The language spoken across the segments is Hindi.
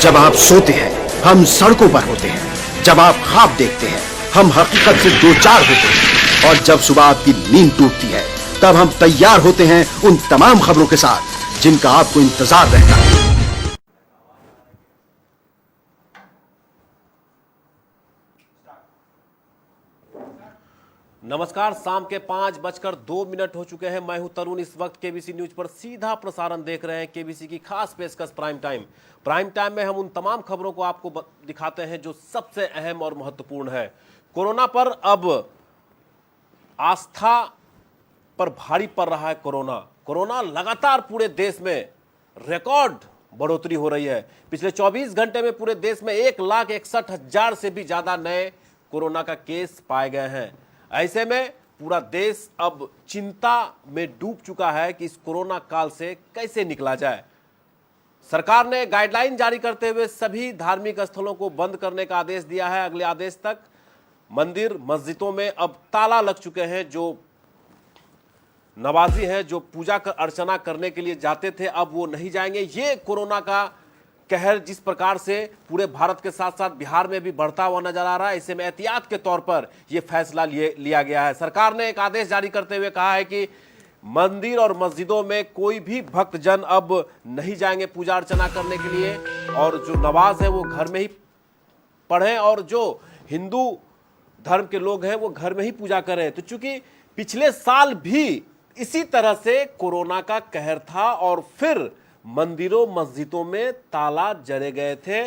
जब आप सोते हैं हम सड़कों पर होते हैं, जब आप ख्वाब देखते हैं हम हकीकत से दो चार होते हैं, और जब सुबह आपकी नींद टूटती है तब हम तैयार होते हैं उन तमाम खबरों के साथ जिनका आपको इंतजार रहता है। नमस्कार, शाम के 5:02 हो चुके हैं। मैं हूं तरुण। इस वक्त केबीसी न्यूज पर सीधा प्रसारण देख रहे हैं। केबीसी की खास पेशकश प्राइम टाइम में हम उन तमाम खबरों को आपको दिखाते हैं जो सबसे अहम और महत्वपूर्ण है। कोरोना पर अब आस्था पर भारी पड़ रहा है। कोरोना लगातार पूरे देश में रिकॉर्ड बढ़ोतरी हो रही है। पिछले 24 घंटे में पूरे देश में 1,61,000 से भी ज्यादा नए कोरोना का केस पाए गए हैं। ऐसे में पूरा देश अब चिंता में डूब चुका है कि इस कोरोना काल से कैसे निकला जाए। सरकार ने गाइडलाइन जारी करते हुए सभी धार्मिक स्थलों को बंद करने का आदेश दिया है। अगले आदेश तक मंदिर मस्जिदों में अब ताला लग चुके हैं। जो नवाजी हैं, जो पूजा अर्चना करने के लिए जाते थे, अब वो नहीं जाएंगे। ये कोरोना का कहर जिस प्रकार से पूरे भारत के साथ साथ बिहार में भी बढ़ता हुआ नजर आ रहा है, ऐसे में एहतियात के तौर पर यह फैसला लिया गया है। सरकार ने एक आदेश जारी करते हुए कहा है कि मंदिर और मस्जिदों में कोई भी भक्तजन अब नहीं जाएंगे पूजा अर्चना करने के लिए, और जो नमाज है वो घर में ही पढ़ें, और जो हिंदू धर्म के लोग हैं वो घर में ही पूजा करें। तो चूंकि पिछले साल भी इसी तरह से कोरोना का कहर था और फिर मंदिरों मस्जिदों में ताला जड़े गए थे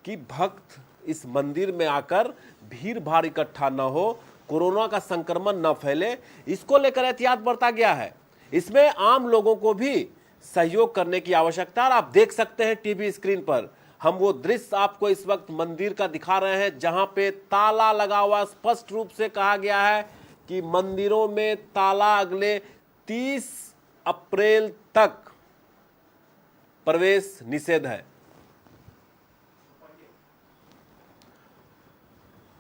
कि भक्त इस मंदिर में आकर भीड़ भाड़ इकट्ठा न हो, कोरोना का संक्रमण न फैले, इसको लेकर एहतियात बरता गया है। इसमें आम लोगों को भी सहयोग करने की आवश्यकता है। आप देख सकते हैं टीवी स्क्रीन पर हम वो दृश्य आपको इस वक्त मंदिर का दिखा रहे हैं जहां पे ताला लगा हुआ। स्पष्ट रूप से कहा गया है कि मंदिरों में ताला अगले 30 अप्रैल तक प्रवेश निषेध है।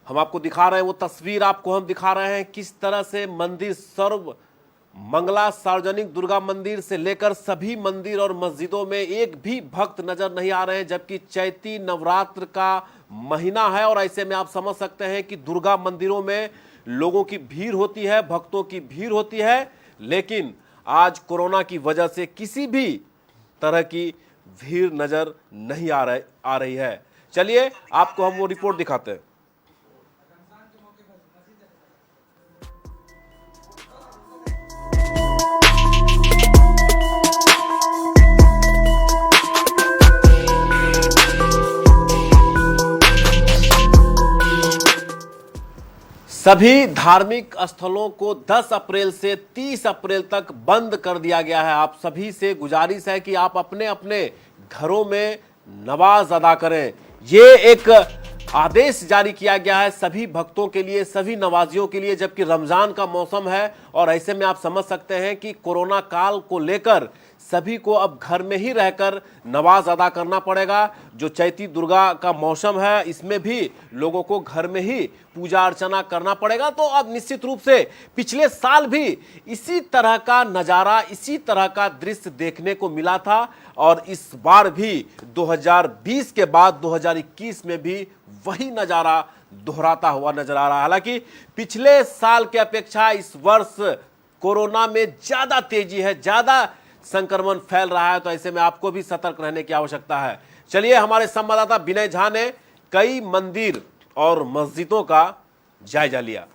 हम आपको दिखा रहे हैं वो तस्वीर, आपको हम दिखा रहे हैं किस तरह से मंदिर सर्व मंगला सार्वजनिक दुर्गा मंदिर से लेकर सभी मंदिर और मस्जिदों में एक भी भक्त नजर नहीं आ रहे हैं, जबकि चैती नवरात्र का महीना है। और ऐसे में आप समझ सकते हैं कि दुर्गा मंदिरों में लोगों की भीड़ होती है, भक्तों की भीड़ होती है, लेकिन आज कोरोना की वजह से किसी भी तरह की भीड़ नजर नहीं आ रही है। चलिए आपको हम वो रिपोर्ट दिखाते हैं। सभी धार्मिक स्थलों को 10 अप्रैल से 30 अप्रैल तक बंद कर दिया गया है। आप सभी से गुजारिश है कि आप अपने अपने घरों में नमाज अदा करें। ये एक आदेश जारी किया गया है सभी भक्तों के लिए, सभी नमाजियों के लिए, जबकि रमजान का मौसम है। और ऐसे में आप समझ सकते हैं कि कोरोना काल को लेकर सभी को अब घर में ही रहकर नमाज अदा करना पड़ेगा। जो चैती दुर्गा का मौसम है इसमें भी लोगों को घर में ही पूजा अर्चना करना पड़ेगा। तो अब निश्चित रूप से पिछले साल भी इसी तरह का नज़ारा, इसी तरह का दृश्य देखने को मिला था, और इस बार भी 2020 के बाद 2021 में भी वही नज़ारा दोहराता हुआ नजर आ रहा है। हालांकि पिछले साल के अपेक्षा इस वर्ष कोरोना में ज्यादा तेजी है, ज्यादा संक्रमण फैल रहा है। तो ऐसे में आपको भी सतर्क रहने की आवश्यकता है। चलिए हमारे संवाददाता विनय झा ने कई मंदिर और मस्जिदों का जायजा लिया।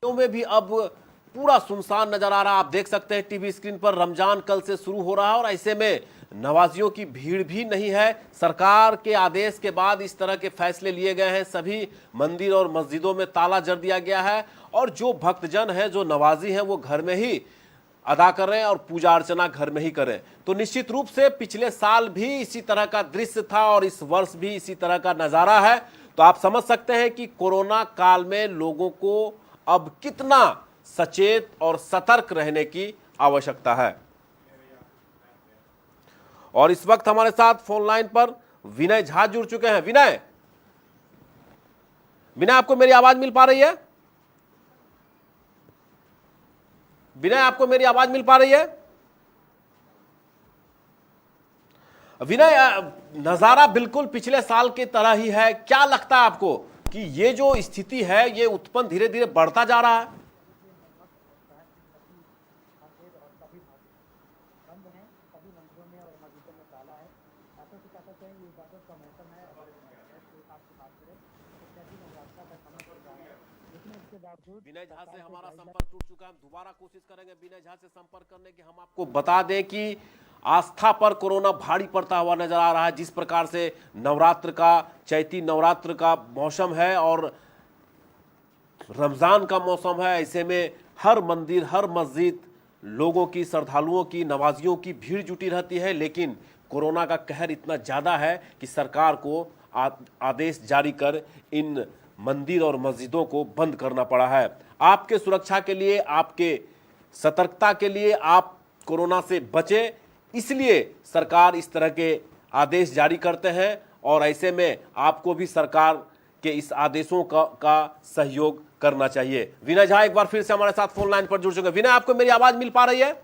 में भी अब पूरा सुनसान नजर आ रहा है। आप देख सकते हैं टीवी स्क्रीन पर, रमजान कल से शुरू हो रहा है और ऐसे में नवाजियों की भीड़ भी नहीं है। सरकार के आदेश के बाद इस तरह के फैसले लिए गए हैं। सभी मंदिर और मस्जिदों में ताला जड़ दिया गया है और जो भक्तजन है, जो नवाजी हैं, वो घर में ही अदा कर रहे हैं और पूजा अर्चना घर में ही करें। तो निश्चित रूप से पिछले साल भी इसी तरह का दृश्य था और इस वर्ष भी इसी तरह का नजारा है। तो आप समझ सकते हैं कि कोरोना काल में लोगों को अब कितना सचेत और सतर्क रहने की आवश्यकता है। और इस वक्त हमारे साथ फोन लाइन पर विनय झा जुड़ चुके हैं। विनय, आपको मेरी आवाज मिल पा रही है? विनय, आपको मेरी आवाज मिल पा रही है? विनय, नजारा बिल्कुल पिछले साल की तरह ही है। क्या लगता है आपको कि ये जो स्थिति है ये उत्पन्न धीरे धीरे बढ़ता जा रहा है? विनय झा से हमारा संपर्क टूट चुका है। हम दोबारा कोशिश करेंगे विनय झा से संपर्क करने की। हम आपको बता दें कि आस्था पर कोरोना भारी पड़ता हुआ नजर आ रहा है। जिस प्रकार से नवरात्र का, चैती नवरात्र का मौसम है और रमजान का मौसम है, ऐसे में हर मंदिर, हर मस्जिद लोगों की, श्रद्धालुओं की, नवाजियों की भीड़ जुटी रहती है। लेकिन कोरोना का कहर इतना ज्यादा है कि सरकार को आदेश जारी कर इन मंदिर और मस्जिदों को बंद करना पड़ा है। आपके सुरक्षा के लिए, आपके सतर्कता के लिए, आप कोरोना से बचे, इसलिए सरकार इस तरह के आदेश जारी करते हैं और ऐसे में आपको भी सरकार के इस आदेशों का सहयोग करना चाहिए। विनय झा एक बार फिर से हमारे साथ फोन लाइन पर जुड़ चुके हैं। विनय, आपको मेरी आवाज मिल पा रही है?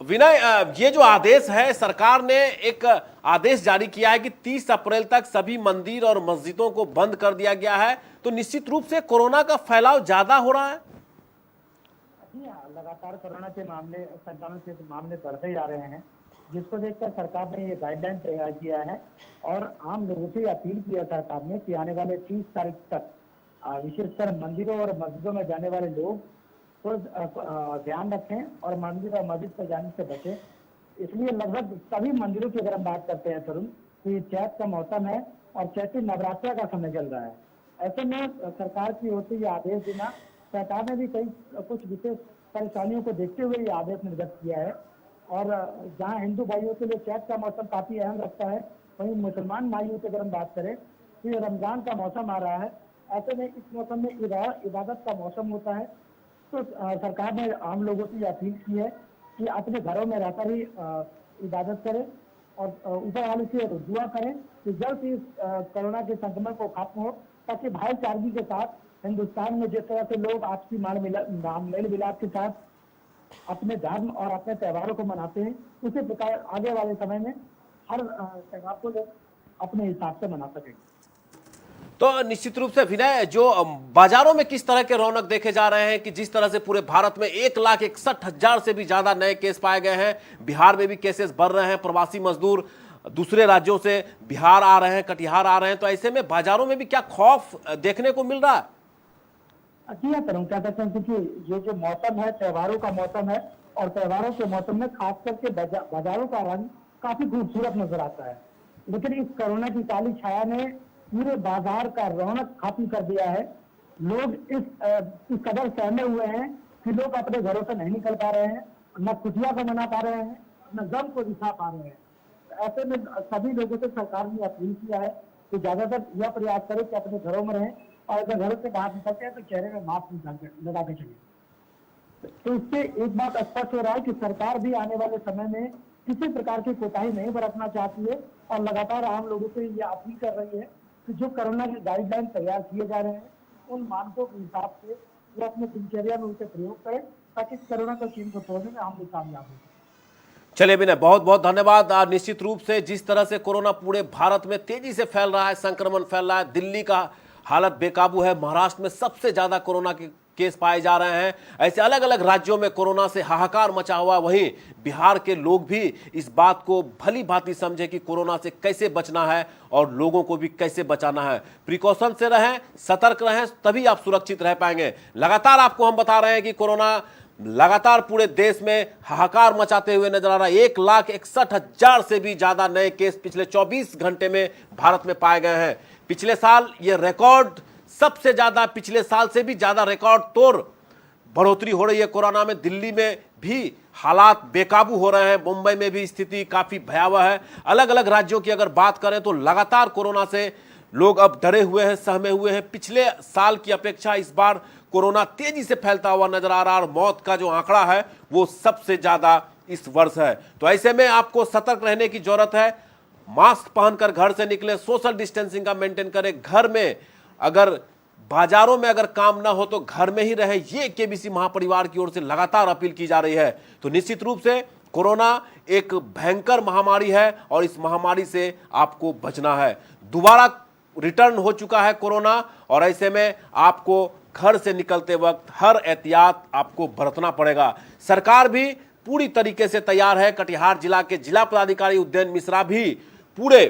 विनय, ये जो आदेश है, सरकार ने एक आदेश जारी किया है कि 30 अप्रैल तक सभी मंदिर और मस्जिदों को बंद कर दिया गया है। तो निश्चित रूप से कोरोना का फैलाव ज्यादा हो रहा है। लगातार कोरोना के मामले, संक्रमण के मामले बढ़ते जा रहे हैं, जिसको देखकर सरकार ने ये गाइडलाइन तैयार किया है और आम लोगों से अपील की है सरकार ने कि आने वाले 30 तारीख तक विशेषकर मंदिरों और मस्जिदों में जाने वाले लोग तो ध्यान रखें और मंदिर और मस्जिद पर जाने से बचें। इसलिए लगभग सभी मंदिरों की अगर हम बात करते हैं तरुण, तो ये चैत का मौसम है और चैती नवरात्र का समय चल रहा है। ऐसे में सरकार की ओर से ये आदेश देना, सरकार ने भी कुछ विशेष परेशानियों को देखते हुए ये आदेश निर्गत किया है। और जहाँ हिंदू भाइयों के लिए चैत का मौसम काफी अहम रखता है, वहीं मुसलमान भाइयों की अगर हम बात करें तो ये रमजान का मौसम आ रहा है। ऐसे में इस मौसम में इबादत का मौसम होता है। तो सरकार ने आम लोगों से अपील की है कि अपने घरों में रहकर ही इबादत करें और ऊपर वाले से दुआ करें कि जल्द ही कोरोना के संक्रमण को खत्म हो, ताकि भाईचारगी के साथ हिंदुस्तान में जिस तरह से लोग आपसी मेल मिलाप के साथ अपने धर्म और अपने त्योहारों को मनाते हैं, उसी प्रकार आगे वाले समय में हर त्योहार को लोग अपने हिसाब से मना सकेंगे। तो निश्चित रूप से विनय, जो बाजारों में किस तरह के रौनक देखे जा रहे हैं कि जिस तरह से पूरे भारत में 1,61,000 से भी ज्यादा नए केस पाए गए हैं, बिहार में भी केसेस बढ़ रहे हैं, प्रवासी मजदूर दूसरे राज्यों से बिहार आ रहे हैं, कटिहार आ रहे हैं, तो ऐसे में बाजारों में भी क्या खौफ देखने को मिल रहा है? जी हाँ करूँ, क्या कहते हैं, क्योंकि ये जो मौसम है त्योहारों का मौसम है और त्योहारों के मौसम में खास करके बाजारों का रंग काफी खूबसूरत नजर आता है। लेकिन इस कोरोना की काली छाया ने पूरे बाजार का रौनक खत्म कर दिया है। लोग इस कदर सहमे हुए हैं कि लोग अपने घरों से नहीं निकल पा रहे हैं, न खुशियां को मना पा रहे हैं, न गम को दिखा पा रहे हैं। ऐसे में सभी लोगों से सरकार ने अपील किया है कि ज्यादातर यह प्रयास करें कि अपने घरों में रहें और अगर घरों से बाहर निकलते हैं तो चेहरे में मास्क लगा के चलिए। तो इससे एक बात स्पष्ट हो रहा है कि सरकार भी आने वाले समय में किसी प्रकार की कोताही नहीं बरतना चाहती है और लगातार आम लोगों से यह अपील कर रही है कि जो कोरोना के गाइडलाइन तैयार किए जा रहे हैं उन मानकों के हिसाब से वो अपने दिनचर्या में उसे प्रयोग करें, ताकि कोरोना का चीन को तोड़ने में हम लोग कामयाब हो। चलिए विनय, बहुत बहुत धन्यवाद। निश्चित रूप से जिस तरह से कोरोना पूरे भारत में तेजी से फैल रहा है, संक्रमण फैल रहा है, दिल्ली का हालत बेकाबू है। महाराष्ट्र में सबसे ज्यादा कोरोना के केस पाए जा रहे हैं। ऐसे अलग अलग राज्यों में कोरोना से हाहाकार मचा हुआ। वहीं बिहार के लोग भी इस बात को भली भांति समझे कि कोरोना से कैसे बचना है और लोगों को भी कैसे बचाना है। प्रिकॉशन से रहें, सतर्क रहें, तभी आप सुरक्षित रह पाएंगे। लगातार आपको हम बता रहे हैं कि कोरोना लगातार पूरे देश में हाहाकार मचाते हुए नजर आ रहा है। 1,61,000 से भी ज्यादा नए केस पिछले 24 घंटे में भारत में पाए गए हैं। पिछले साल ये रिकॉर्ड सबसे ज्यादा, पिछले साल से भी ज्यादा रिकॉर्ड तोड़ बढ़ोतरी हो रही है कोरोना में। दिल्ली में भी हालात बेकाबू हो रहे हैं, मुंबई में भी स्थिति काफी भयावह है। अलग अलग राज्यों की अगर बात करें तो लगातार कोरोना से लोग अब डरे हुए हैं, सहमे हुए हैं। पिछले साल की अपेक्षा इस बार कोरोना तेजी से फैलता हुआ नजर आ रहा है और मौत का जो आंकड़ा है वो सबसे ज्यादा इस वर्ष है। तो ऐसे में आपको सतर्क रहने की जरूरत है। मास्क पहनकर घर से निकले, सोशल डिस्टेंसिंग का मेंटेन करें। घर में अगर बाजारों में अगर काम ना हो तो घर में ही रहे, ये केबीसी महापरिवार की ओर से लगातार अपील की जा रही है। तो निश्चित रूप से कोरोना एक भयंकर महामारी है और इस महामारी से आपको बचना है। दोबारा रिटर्न हो चुका है कोरोना और ऐसे में आपको घर से निकलते वक्त हर एहतियात आपको बरतना पड़ेगा। सरकार भी पूरी तरीके से तैयार है। कटिहार जिला के जिला पदाधिकारी उदयन मिश्रा भी पूरे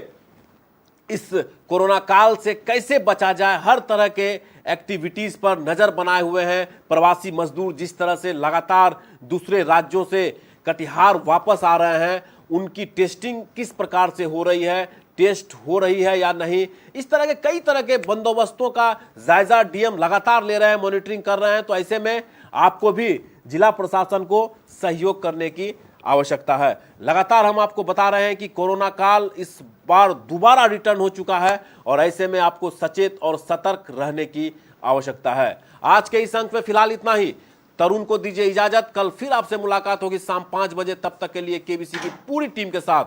इस कोरोना काल से कैसे बचा जाए हर तरह के एक्टिविटीज पर नजर बनाए हुए हैं। प्रवासी मजदूर जिस तरह से लगातार दूसरे राज्यों से कटिहार वापस आ रहे हैं, उनकी टेस्टिंग किस प्रकार से हो रही है, टेस्ट हो रही है या नहीं, इस तरह के कई तरह के बंदोबस्तों का जायजा डीएम लगातार ले रहे हैं, मॉनिटरिंग कर रहे हैं। तो ऐसे में आपको भी जिला प्रशासन को सहयोग करने की आवश्यकता है। लगातार हम आपको बता रहे हैं कि कोरोना काल इस बार दोबारा रिटर्न हो चुका है और ऐसे में आपको सचेत और सतर्क रहने की आवश्यकता है। आज के इस अंक में फिलहाल इतना ही। तरुण को दीजिए इजाजत। कल फिर आपसे मुलाकात होगी शाम 5 बजे। तब तक के लिए केबीसी की पूरी टीम के साथ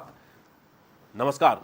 नमस्कार।